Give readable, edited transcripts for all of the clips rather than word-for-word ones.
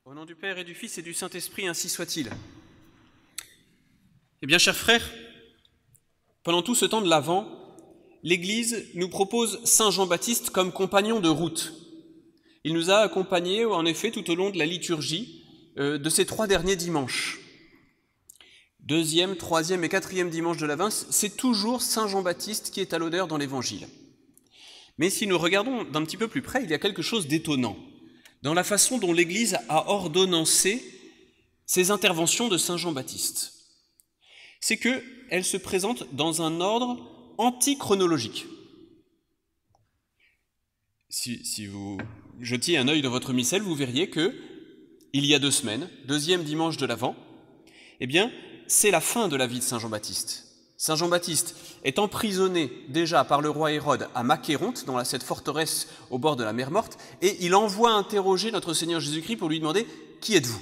Au nom du Père et du Fils et du Saint-Esprit, ainsi soit-il. Eh bien, chers frères, pendant tout ce temps de l'Avent, l'Église nous propose Saint Jean-Baptiste comme compagnon de route. Il nous a accompagnés, en effet, tout au long de la liturgie de ces 3 derniers dimanches. 2e, 3e et 4e dimanche de l'Avent, c'est toujours Saint Jean-Baptiste qui est à l'honneur dans l'Évangile. Mais si nous regardons d'un petit peu plus près, il y a quelque chose d'étonnant dans la façon dont l'Église a ordonnancé ces interventions de Saint Jean-Baptiste. C'est qu'elles se présentent dans un ordre antichronologique. Si vous jetiez un œil dans votre missel, vous verriez que il y a 2 semaines, 2e dimanche de l'Avent, eh bien, c'est la fin de la vie de Saint Jean-Baptiste. Saint Jean-Baptiste est emprisonné déjà par le roi Hérode à Macéronte, dans cette forteresse au bord de la mer Morte, et il envoie interroger notre Seigneur Jésus-Christ pour lui demander « Qui êtes-vous ?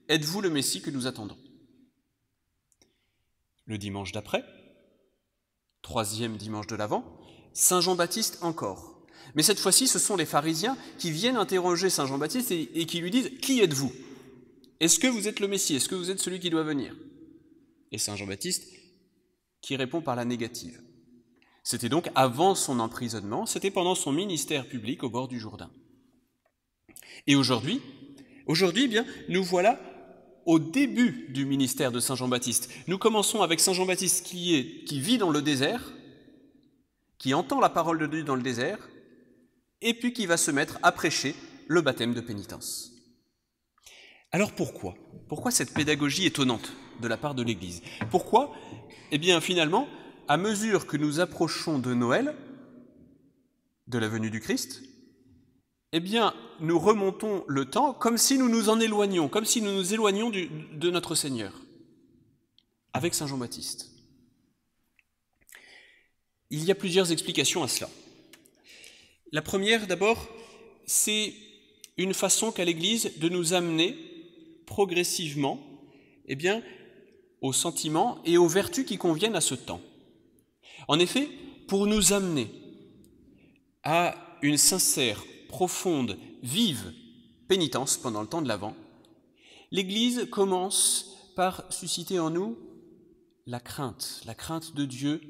Êtes-vous le Messie que nous attendons ?» Le dimanche d'après, 3e dimanche de l'Avent, Saint Jean-Baptiste encore. Mais cette fois-ci, ce sont les pharisiens qui viennent interroger Saint Jean-Baptiste et qui lui disent « Qui êtes-vous ? Est-ce que vous êtes le Messie ? Est-ce que vous êtes celui qui doit venir ?» Et Saint Jean-Baptiste qui répond par la négative. C'était donc avant son emprisonnement, c'était pendant son ministère public au bord du Jourdain. Et aujourd'hui, eh bien, nous voilà au début du ministère de Saint Jean-Baptiste. Nous commençons avec Saint Jean-Baptiste qui vit dans le désert, qui entend la parole de Dieu dans le désert, et puis qui va se mettre à prêcher le baptême de pénitence. Alors pourquoi ? Pourquoi cette pédagogie étonnante de la part de l'Église ? Pourquoi ? Eh bien, finalement, à mesure que nous approchons de Noël, de la venue du Christ, eh bien, nous remontons le temps comme si nous nous en éloignions, comme si nous nous éloignions de notre Seigneur, avec Saint Jean-Baptiste. Il y a plusieurs explications à cela. La première, d'abord, c'est une façon qu'a l'Église de nous amener progressivement, eh bien, aux sentiments et aux vertus qui conviennent à ce temps. En effet, pour nous amener à une sincère, profonde, vive pénitence pendant le temps de l'Avent, l'Église commence par susciter en nous la crainte de Dieu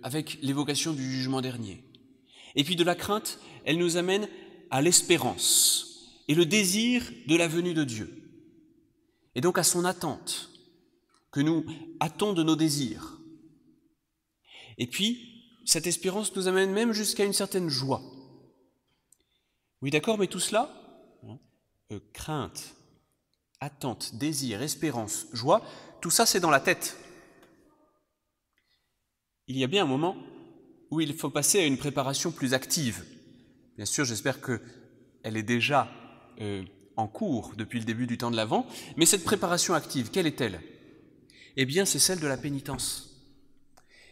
avec l'évocation du jugement dernier. Et puis de la crainte, elle nous amène à l'espérance et le désir de la venue de Dieu. Et donc à son attente, que nous hâtons de nos désirs. Et puis, cette espérance nous amène même jusqu'à une certaine joie. Oui, d'accord, mais tout cela, crainte, attente, désir, espérance, joie, tout ça c'est dans la tête. Il y a bien un moment où il faut passer à une préparation plus active. Bien sûr, j'espère qu'elle est déjà en cours depuis le début du temps de l'Avent, mais cette préparation active, quelle est-elle ? Eh bien, c'est celle de la pénitence.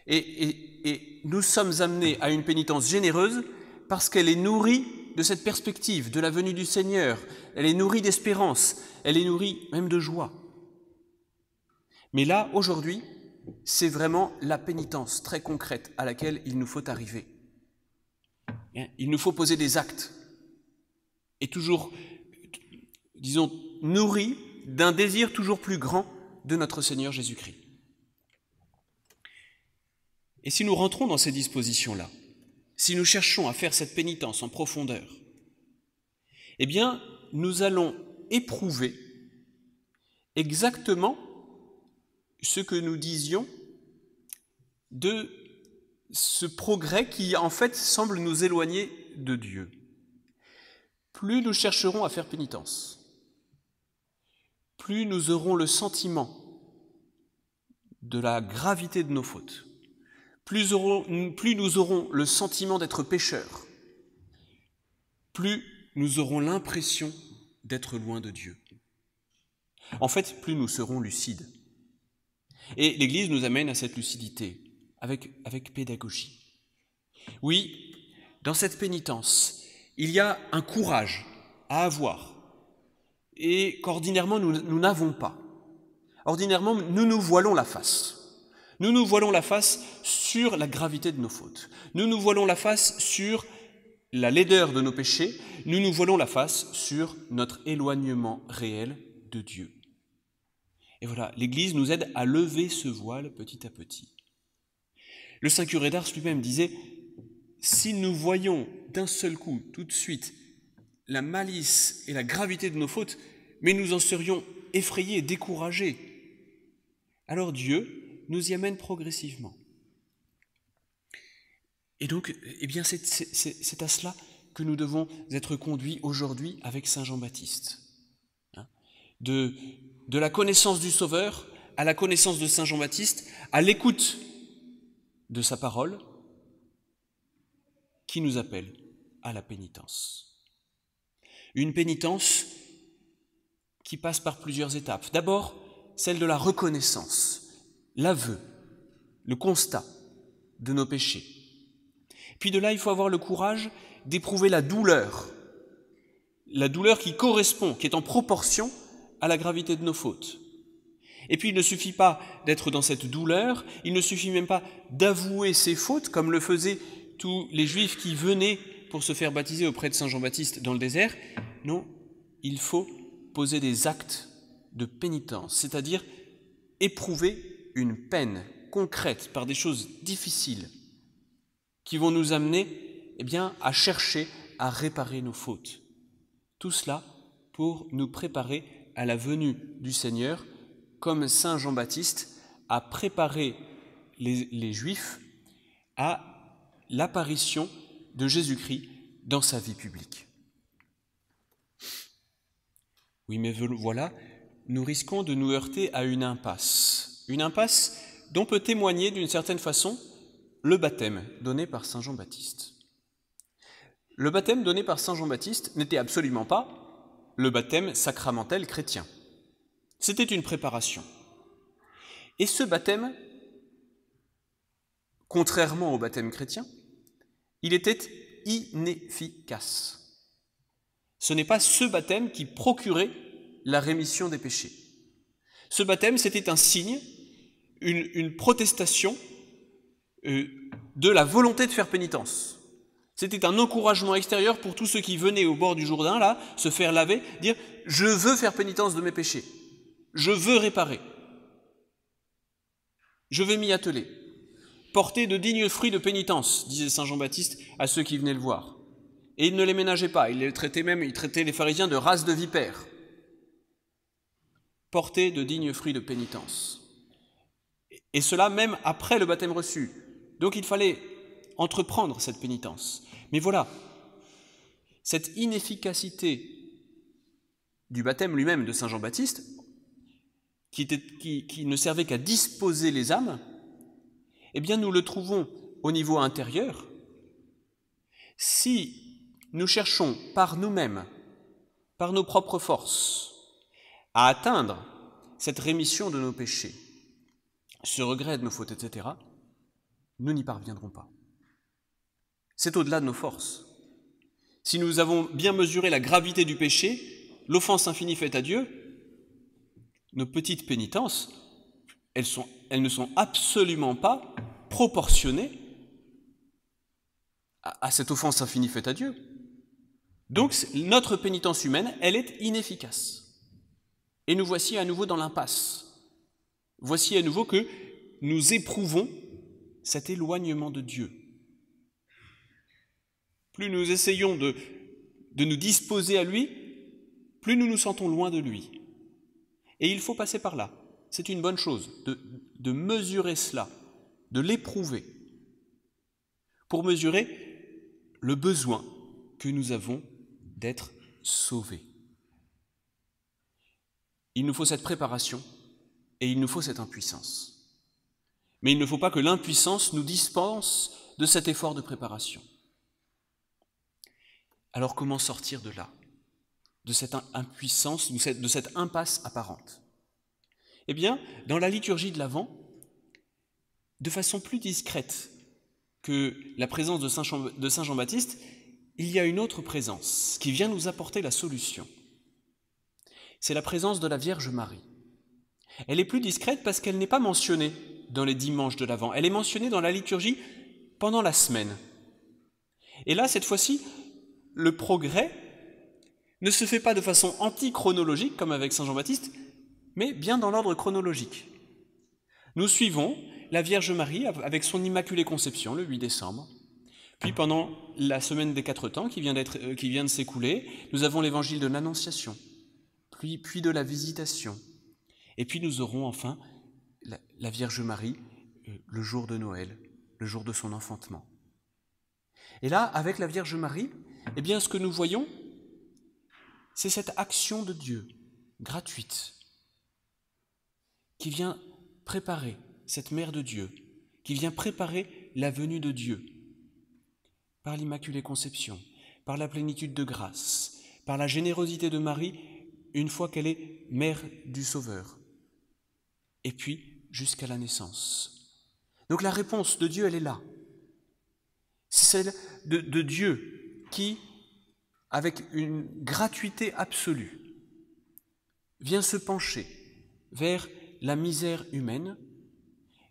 Et nous sommes amenés à une pénitence généreuse parce qu'elle est nourrie de cette perspective de la venue du Seigneur. Elle est nourrie d'espérance, elle est nourrie même de joie. Mais là, aujourd'hui, c'est vraiment la pénitence très concrète à laquelle il nous faut arriver. Il nous faut poser des actes et toujours, disons, nourris d'un désir toujours plus grand de notre Seigneur Jésus-Christ. Et si nous rentrons dans ces dispositions-là, si nous cherchons à faire cette pénitence en profondeur, eh bien, nous allons éprouver exactement ce que nous disions de ce progrès qui, en fait, semble nous éloigner de Dieu. Plus nous chercherons à faire pénitence, plus nous aurons le sentiment de la gravité de nos fautes, plus nous aurons le sentiment d'être pécheurs, plus nous aurons l'impression d'être loin de Dieu. En fait, plus nous serons lucides. Et l'Église nous amène à cette lucidité, avec pédagogie. Oui, dans cette pénitence, il y a un courage à avoir, et qu'ordinairement nous n'avons pas. Ordinairement, nous nous voilons la face. Nous nous voilons la face sur la gravité de nos fautes. Nous nous voilons la face sur la laideur de nos péchés, nous nous voilons la face sur notre éloignement réel de Dieu. Et voilà, l'Église nous aide à lever ce voile petit à petit. Le saint curé d'Ars lui-même disait « Si nous voyons d'un seul coup, tout de suite, la malice et la gravité de nos fautes, mais nous en serions effrayés, découragés, alors Dieu nous y amène progressivement. » Et donc, eh bien, c'est à cela que nous devons être conduits aujourd'hui avec saint Jean-Baptiste. De la connaissance du Sauveur à la connaissance de saint Jean-Baptiste, à l'écoute de sa parole, qui nous appelle à la pénitence. Une pénitence qui passe par plusieurs étapes. D'abord, celle de la reconnaissance, l'aveu, le constat de nos péchés. Puis de là, il faut avoir le courage d'éprouver la douleur qui correspond, qui est en proportion à la gravité de nos fautes. Et puis il ne suffit pas d'être dans cette douleur, il ne suffit même pas d'avouer ses fautes, comme le faisaient tous les Juifs qui venaient pour se faire baptiser auprès de saint Jean-Baptiste dans le désert. Non, il faut poser des actes de pénitence, c'est-à-dire éprouver une peine concrète par des choses difficiles qui vont nous amener à chercher à réparer nos fautes. Tout cela pour nous préparer à la venue du Seigneur, comme saint Jean-Baptiste a préparé les Juifs à l'apparition de Jésus-Christ dans sa vie publique. Oui, mais voilà, nous risquons de nous heurter à une impasse dont peut témoigner d'une certaine façon le baptême donné par saint Jean-Baptiste. Le baptême donné par saint Jean-Baptiste n'était absolument pas le baptême sacramentel chrétien. C'était une préparation. Et ce baptême, contrairement au baptême chrétien, il était inefficace. Ce n'est pas ce baptême qui procurait la rémission des péchés. Ce baptême, c'était un signe, une protestation de la volonté de faire pénitence. C'était un encouragement extérieur pour tous ceux qui venaient au bord du Jourdain, là, se faire laver, dire « Je veux faire pénitence de mes péchés. Je veux réparer. Je vais m'y atteler. Porter de dignes fruits de pénitence, disait saint Jean-Baptiste à ceux qui venaient le voir. Et il ne les ménageait pas, il traitait les pharisiens de race de vipères. Porter de dignes fruits de pénitence. Et cela même après le baptême reçu. Donc il fallait entreprendre cette pénitence. Mais voilà, cette inefficacité du baptême lui-même de saint Jean-Baptiste, qui ne servait qu'à disposer les âmes, eh bien nous le trouvons au niveau intérieur. Si nous cherchons par nous-mêmes, par nos propres forces, à atteindre cette rémission de nos péchés, ce regret de nos fautes, etc., nous n'y parviendrons pas. C'est au-delà de nos forces. Si nous avons bien mesuré la gravité du péché, l'offense infinie faite à Dieu, nos petites pénitences, elles ne sont absolument pas proportionnées à cette offense infinie faite à Dieu. Donc notre pénitence humaine, elle est inefficace. Et nous voici à nouveau dans l'impasse. Voici à nouveau que nous éprouvons cet éloignement de Dieu. Plus nous essayons de nous disposer à lui, plus nous nous sentons loin de lui. Et il faut passer par là. C'est une bonne chose de mesurer cela, de l'éprouver, pour mesurer le besoin que nous avons d'être sauvés. Il nous faut cette préparation et il nous faut cette impuissance. Mais il ne faut pas que l'impuissance nous dispense de cet effort de préparation. Alors comment sortir de là, de cette impuissance, de cette impasse apparente? Eh bien, dans la liturgie de l'Avent, de façon plus discrète que la présence de saint Jean-Baptiste, il y a une autre présence qui vient nous apporter la solution. C'est la présence de la Vierge Marie. Elle est plus discrète parce qu'elle n'est pas mentionnée dans les dimanches de l'Avent. Elle est mentionnée dans la liturgie pendant la semaine. Et là, cette fois-ci, le progrès ne se fait pas de façon antichronologique, comme avec Saint Jean-Baptiste, mais bien dans l'ordre chronologique. Nous suivons la Vierge Marie avec son Immaculée Conception, le 8 décembre. Puis pendant la semaine des 4 temps qui vient de s'écouler, nous avons l'évangile de l'Annonciation, puis de la Visitation. Et puis nous aurons enfin la Vierge Marie le jour de Noël, le jour de son enfantement. Et là, avec la Vierge Marie, eh bien, ce que nous voyons, c'est cette action de Dieu, gratuite, qui vient préparer, cette Mère de Dieu, qui vient préparer la venue de Dieu, par l'Immaculée Conception, par la plénitude de grâce, par la générosité de Marie, une fois qu'elle est Mère du Sauveur, et puis jusqu'à la naissance. Donc la réponse de Dieu, elle est là. C'est celle de Dieu qui, avec une gratuité absolue, vient se pencher vers la misère humaine,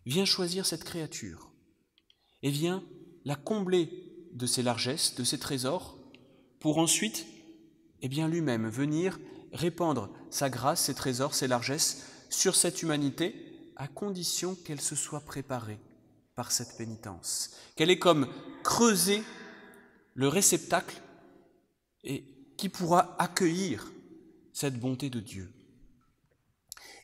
vient choisir cette créature et vient la combler de ses largesses, de ses trésors, pour ensuite, lui-même venir répandre sa grâce, ses trésors, ses largesses sur cette humanité, à condition qu'elle se soit préparée par cette pénitence, qu'elle ait comme creusé le réceptacle et qui pourra accueillir cette bonté de Dieu.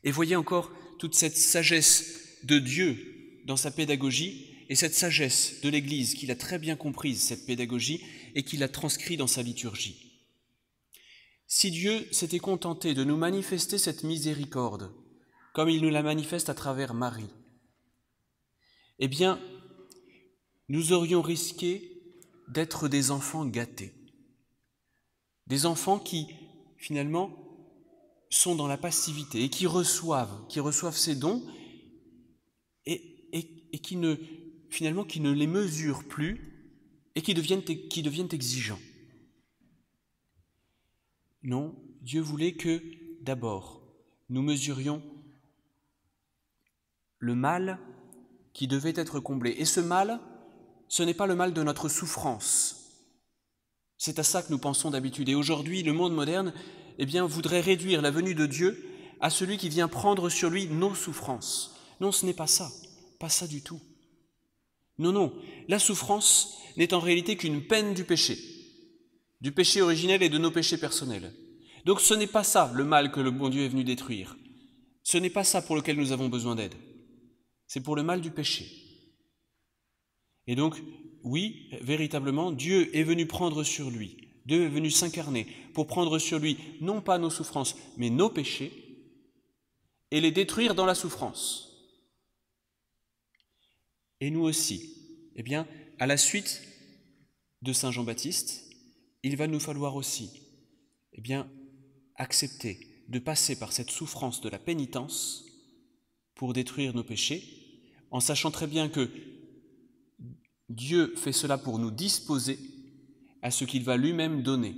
Et voyez encore toute cette sagesse de Dieu dans sa pédagogie et cette sagesse de l'Église qu'il a très bien comprise, cette pédagogie, et qu'il a transcrit dans sa liturgie. Si Dieu s'était contenté de nous manifester cette miséricorde, comme il nous la manifeste à travers Marie, eh bien, nous aurions risqué d'être des enfants gâtés. Des enfants qui, finalement, sont dans la passivité et qui reçoivent ces dons et qui ne les mesurent plus et qui deviennent exigeants. Non, Dieu voulait que, d'abord, nous mesurions le mal qui devait être comblé. Et ce mal, ce n'est pas le mal de notre souffrance. C'est à ça que nous pensons d'habitude. Et aujourd'hui, le monde moderne, voudrait réduire la venue de Dieu à celui qui vient prendre sur lui nos souffrances. Non, ce n'est pas ça du tout. Non, la souffrance n'est en réalité qu'une peine du péché originel et de nos péchés personnels. Donc ce n'est pas ça le mal que le bon Dieu est venu détruire. Ce n'est pas ça pour lequel nous avons besoin d'aide. C'est pour le mal du péché. Et donc, oui, véritablement, Dieu est venu prendre sur lui, Dieu est venu s'incarner pour prendre sur lui non pas nos souffrances, mais nos péchés, et les détruire dans la souffrance. Et nous aussi, à la suite de Saint Jean-Baptiste, il va nous falloir aussi, accepter de passer par cette souffrance de la pénitence pour détruire nos péchés, en sachant très bien que Dieu fait cela pour nous disposer à ce qu'il va lui-même donner,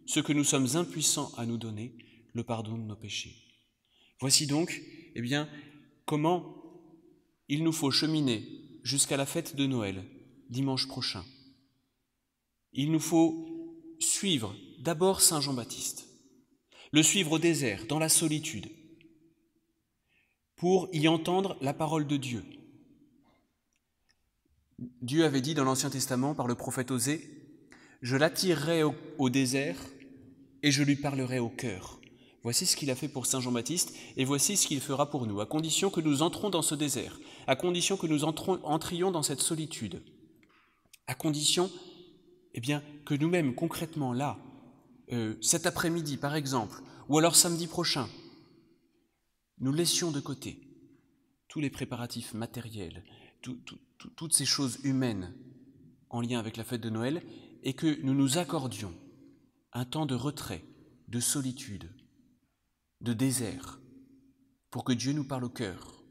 ce que nous sommes impuissants à nous donner, le pardon de nos péchés. Voici donc, comment il nous faut cheminer jusqu'à la fête de Noël, dimanche prochain. Il nous faut suivre d'abord Saint Jean-Baptiste, le suivre au désert, dans la solitude, pour y entendre la parole de Dieu. Dieu avait dit dans l'Ancien Testament par le prophète Osée, « Je l'attirerai au désert et je lui parlerai au cœur. » Voici ce qu'il a fait pour Saint Jean-Baptiste et voici ce qu'il fera pour nous, à condition que nous entrons dans ce désert, à condition que nous entrions dans cette solitude, à condition que nous-mêmes, concrètement, là, cet après-midi par exemple, ou alors samedi prochain, nous laissions de côté tous les préparatifs matériels, toutes ces choses humaines en lien avec la fête de Noël, et que nous nous accordions un temps de retrait, de solitude, de désert, pour que Dieu nous parle au cœur.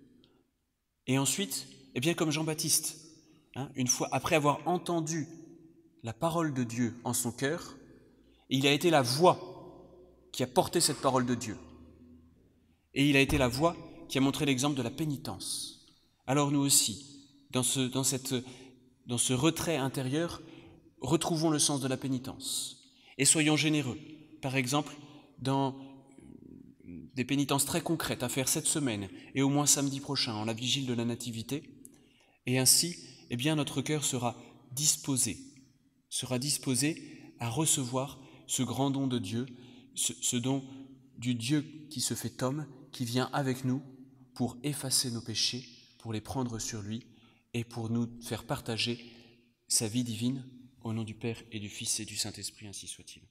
Et ensuite, comme Jean-Baptiste, une fois après avoir entendu la parole de Dieu en son cœur, il a été la voix qui a porté cette parole de Dieu. Et il a été la voix qui a montré l'exemple de la pénitence. Alors nous aussi, dans ce retrait intérieur, retrouvons le sens de la pénitence. Et soyons généreux, par exemple, dans des pénitences très concrètes à faire cette semaine et au moins samedi prochain, en la vigile de la Nativité. Et ainsi, eh bien, notre cœur sera disposé à recevoir ce grand don de Dieu, ce don du Dieu qui se fait homme, qui vient avec nous pour effacer nos péchés, pour les prendre sur lui et pour nous faire partager sa vie divine, au nom du Père et du Fils et du Saint-Esprit, ainsi soit-il.